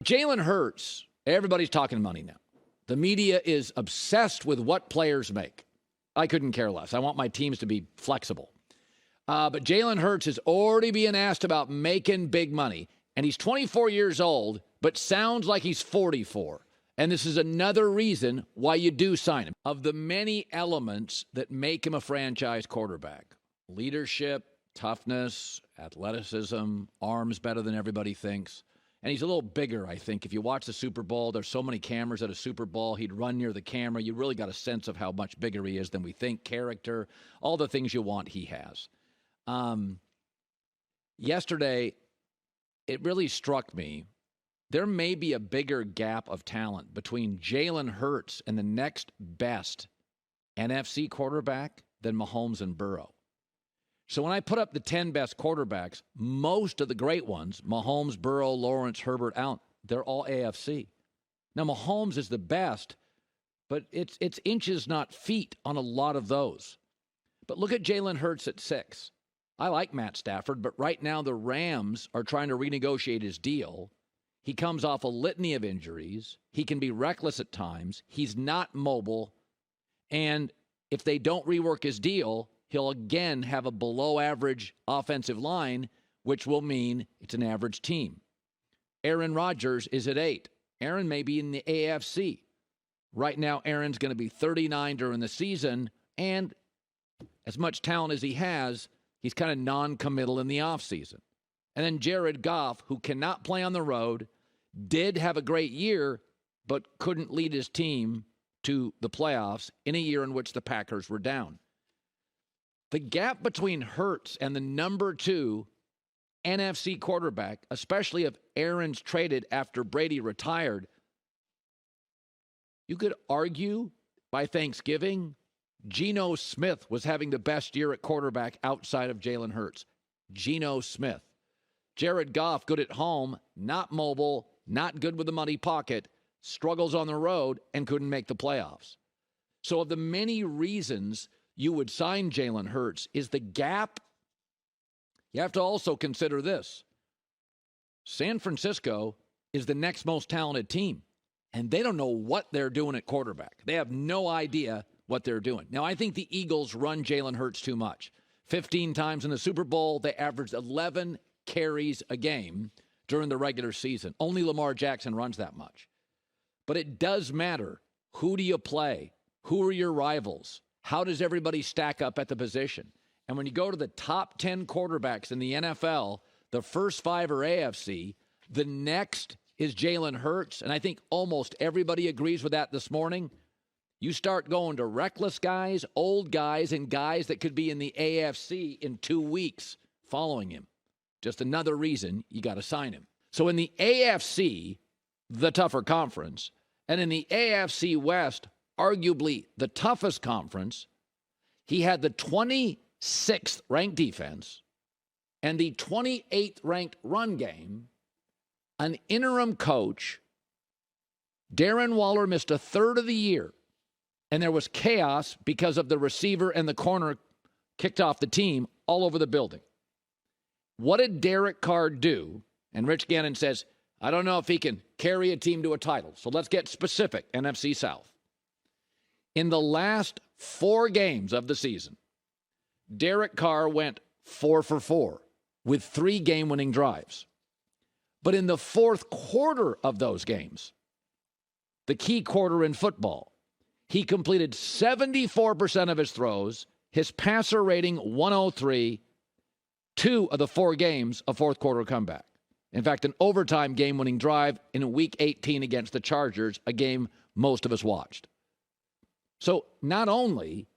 Jalen Hurts, everybody's talking money now. The media is obsessed with what players make. I couldn't care less. I want my teams to be flexible. But Jalen Hurts is already being asked about making big money. And he's 24 years old, but sounds like he's 44. And this is another reason why you do sign him. Of the many elements that make him a franchise quarterback, leadership, toughness, athleticism, arms better than everybody thinks. And he's a little bigger, I think. If you watch the Super Bowl, there's so many cameras at a Super Bowl. He'd run near the camera. You really got a sense of how much bigger he is than we think. Character, all the things you want, he has. Yesterday, it really struck me. There may be a bigger gap of talent between Jalen Hurts and the next best NFC quarterback than Mahomes and Burrow. So when I put up the 10 best quarterbacks, most of the great ones, Mahomes, Burrow, Lawrence, Herbert, Allen, they're all AFC. Now, Mahomes is the best, but it's inches, not feet on a lot of those. But look at Jalen Hurts at 6. I like Matt Stafford, but right now the Rams are trying to renegotiate his deal. He comes off a litany of injuries. He can be reckless at times. He's not mobile. And if they don't rework his deal, he'll again have a below-average offensive line, which will mean it's an average team. Aaron Rodgers is at 8. Aaron may be in the AFC. Right now, Aaron's going to be 39 during the season, and as much talent as he has, he's kind of non-committal in the offseason. And then Jared Goff, who cannot play on the road, did have a great year, but couldn't lead his team to the playoffs in a year in which the Packers were down. The gap between Hurts and the number 2 NFC quarterback, especially if Aaron's traded after Brady retired, you could argue by Thanksgiving, Geno Smith was having the best year at quarterback outside of Jalen Hurts. Geno Smith. Jared Goff, good at home, not mobile, not good with the money pocket, struggles on the road, and couldn't make the playoffs. So of the many reasons you would sign Jalen Hurts is the gap. You have to also consider this. San Francisco is the next most talented team, and they don't know what they're doing at quarterback. They have no idea what they're doing. Now, I think the Eagles run Jalen Hurts too much. 15 times in the Super Bowl, they averaged 11 carries a game during the regular season. Only Lamar Jackson runs that much. But it does matter. Who do you play? Who are your rivals? How does everybody stack up at the position? And when you go to the top 10 quarterbacks in the NFL, the first 5 are AFC. The next is Jalen Hurts. And I think almost everybody agrees with that this morning. You start going to reckless guys, old guys, and guys that could be in the AFC in 2 weeks following him. Just another reason you got to sign him. So in the AFC, the tougher conference, and in the AFC West, arguably the toughest conference, he had the 26th ranked defense and the 28th ranked run game, an interim coach. Darren Waller missed a third of the year, and there was chaos because of the receiver and the corner kicked off the team all over the building. What did Derek Carr do? And Rich Gannon says, I don't know if he can carry a team to a title. So let's get specific, NFC South. In the last 4 games of the season, Derek Carr went 4 for 4 with 3 game-winning drives. But in the fourth quarter of those games, the key quarter in football, he completed 74% of his throws, his passer rating 103, 2 of the 4 games a fourth quarter comeback. In fact, an overtime game-winning drive in Week 18 against the Chargers, a game most of us watched. So not only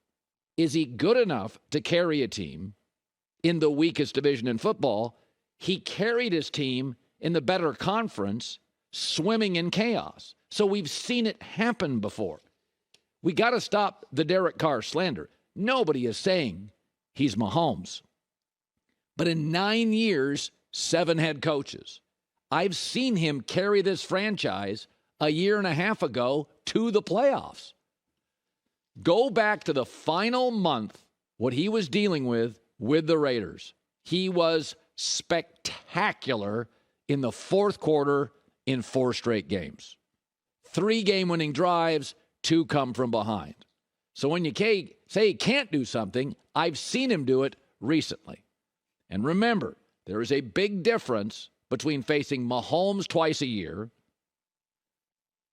is he good enough to carry a team in the weakest division in football, he carried his team in the better conference, swimming in chaos. So we've seen it happen before. We got to stop the Derek Carr slander. Nobody is saying he's Mahomes. But in 9 years, 7 head coaches. I've seen him carry this franchise a year and a half ago to the playoffs. Go back to the final month, what he was dealing with the Raiders. He was spectacular in the fourth quarter in 4 straight games. 3 game-winning drives, 2 come from behind. So when you say he can't do something, I've seen him do it recently. And remember, there is a big difference between facing Mahomes twice a year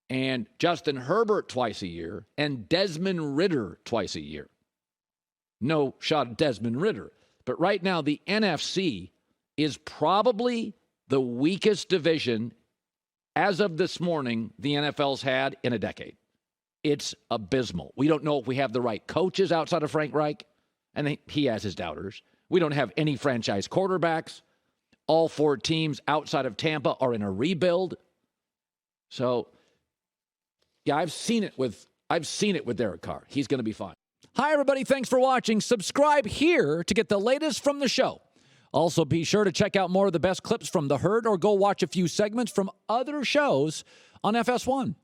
and Justin Herbert twice a year and Desmond Ridder twice a year. No shot at Desmond Ridder. But right now, the NFC is probably the weakest division as of this morning the NFL's had in a decade. It's abysmal. We don't know if we have the right coaches outside of Frank Reich, and he has his doubters. We don't have any franchise quarterbacks. All 4 teams outside of Tampa are in a rebuild. So, yeah, I've seen it with Derek Carr. He's going to be fine. Hi, everybody. Thanks for watching. Subscribe here to get the latest from the show. Also, be sure to check out more of the best clips from The Herd or go watch a few segments from other shows on FS1.